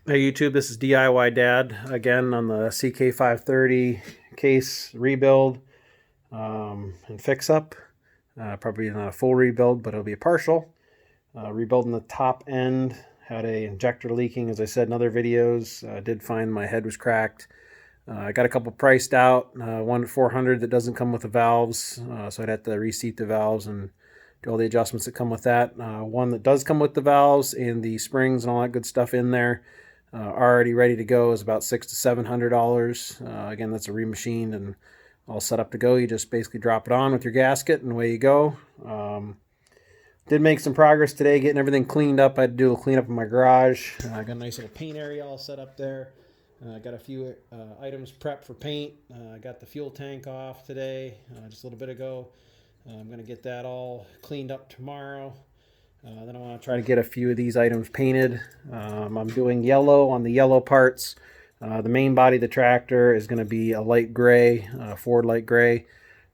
Hey YouTube, this is DIY Dad again on the CK530 case rebuild and fix up. Probably not a full rebuild, but it'll be a partial. Rebuilding the top end, had a injector leaking, as I said in other videos. Did find my head was cracked. I got a couple priced out, one at 400 that doesn't come with the valves, so I'd have to reseat the valves and do all the adjustments that come with that. One that does come with the valves and the springs and all that good stuff in there. Already ready to go is about $600 to $700. Again, that's a remachined and all set up to go. You just basically drop it on with your gasket and away you go. Did make some progress today getting everything cleaned up. I had to do a cleanup in my garage. I got a nice little paint area all set up there. Got a few items prepped for paint. Got the fuel tank off today, just a little bit ago. I'm going to get that all cleaned up tomorrow. Then I want to try to get a few of these items painted. I'm doing yellow on the yellow parts. The main body of the tractor is going to be a light gray, Ford light gray,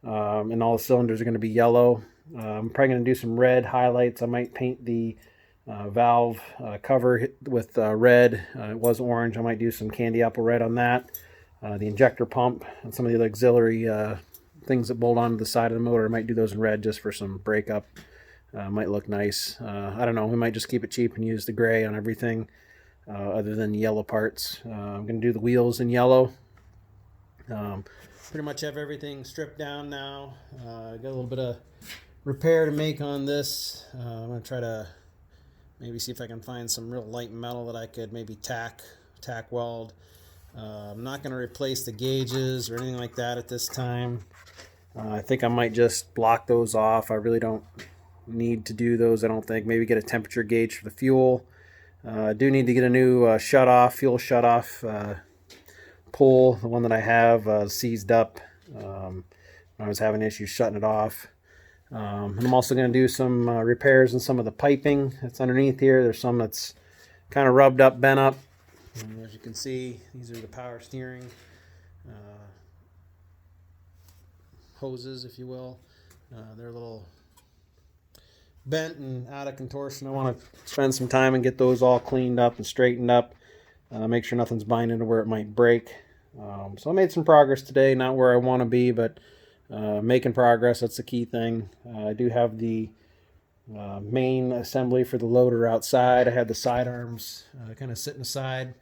and all the cylinders are going to be yellow. I'm probably going to do some red highlights. I might paint the valve cover with red. It was orange. I might do some candy apple red on that. The injector pump and some of the other auxiliary things that bolt onto the side of the motor, I might do those in red just for some breakup. Might look nice. I don't know. We might just keep it cheap and use the gray on everything other than the yellow parts. I'm going to do the wheels in yellow. Pretty much have everything stripped down now. Got a little bit of repair to make on this. I'm going to try to maybe see if I can find some real light metal that I could maybe tack weld. I'm not going to replace the gauges or anything like that at this time. I think I might just block those off. I really don't need to do those, I don't think. Maybe get a temperature gauge for the fuel. I do need to get a new fuel shut-off pull. The one that I have seized up. I was having issues shutting it off. And I'm also going to do some repairs in some of the piping that's underneath here. There's some that's kind of rubbed up, bent up. And as you can see, these are the power steering hoses, if you will. They're a little bent and out of contortion. I want to spend some time and get those all cleaned up and straightened up. Make sure nothing's binding to where it might break. So I made some progress today. Not where I want to be, but making progress. That's the key thing. I do have the main assembly for the loader outside. I had the side arms kind of sitting aside.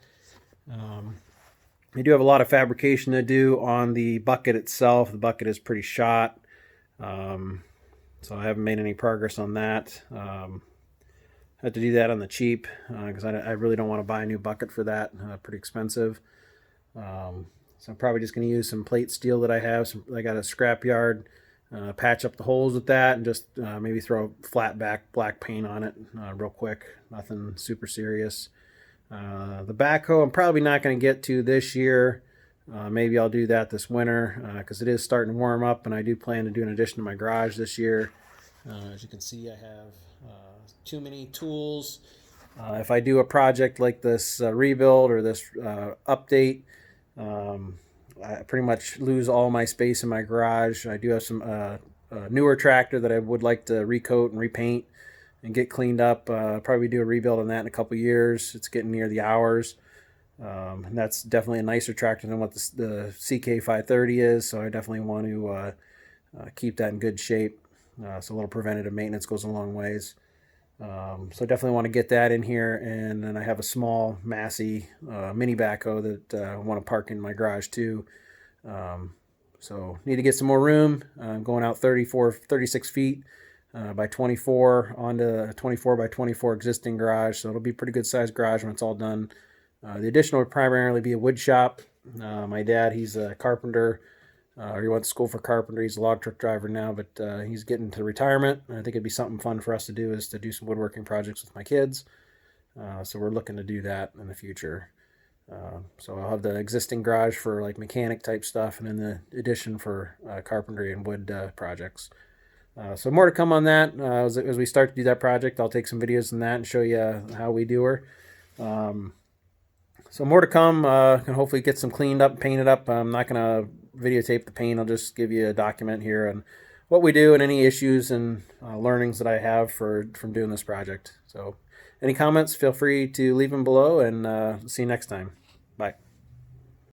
I do have a lot of fabrication to do on the bucket itself. The bucket is pretty shot. So I haven't made any progress on that. I had to do that on the cheap because I really don't want to buy a new bucket for that. Pretty expensive. So I'm probably just going to use some plate steel that I have. I got a scrap yard. Patch up the holes with that and just maybe throw flat back black paint on it real quick. Nothing super serious. The backhoe I'm probably not going to get to this year. Maybe I'll do that this winter because it is starting to warm up, and I do plan to do an addition to my garage this year. As you can see, I have too many tools. If I do a project like this rebuild or this update, I pretty much lose all my space in my garage. I do have some newer tractor that I would like to recoat and repaint and get cleaned up. Probably do a rebuild on that in a couple years. It's getting near the hours. And that's definitely a nicer tractor than what the CK530 is, so I definitely want to keep that in good shape. So a little preventative maintenance goes a long ways. So I definitely want to get that in here, and then I have a small Massey mini backhoe that I want to park in my garage too. So need to get some more room. I'm going out 36 feet by 24 onto a 24 by 24 existing garage, so it'll be a pretty good sized garage when it's all done. The addition would primarily be a wood shop. My dad, he's a carpenter. He went to school for carpentry. He's a log truck driver now, but he's getting to retirement. And I think it'd be something fun for us to do is to do some woodworking projects with my kids. So we're looking to do that in the future. So I'll have the existing garage for like mechanic type stuff, and then the addition for carpentry and wood projects. So more to come on that. As we start to do that project, I'll take some videos on that and show you how we do her. So more to come. Can hopefully get some cleaned up, painted up. I'm not going to videotape the paint. I'll just give you a document here on what we do and any issues and learnings that I have from doing this project. So Any comments, feel free to leave them below, and see you next time. Bye.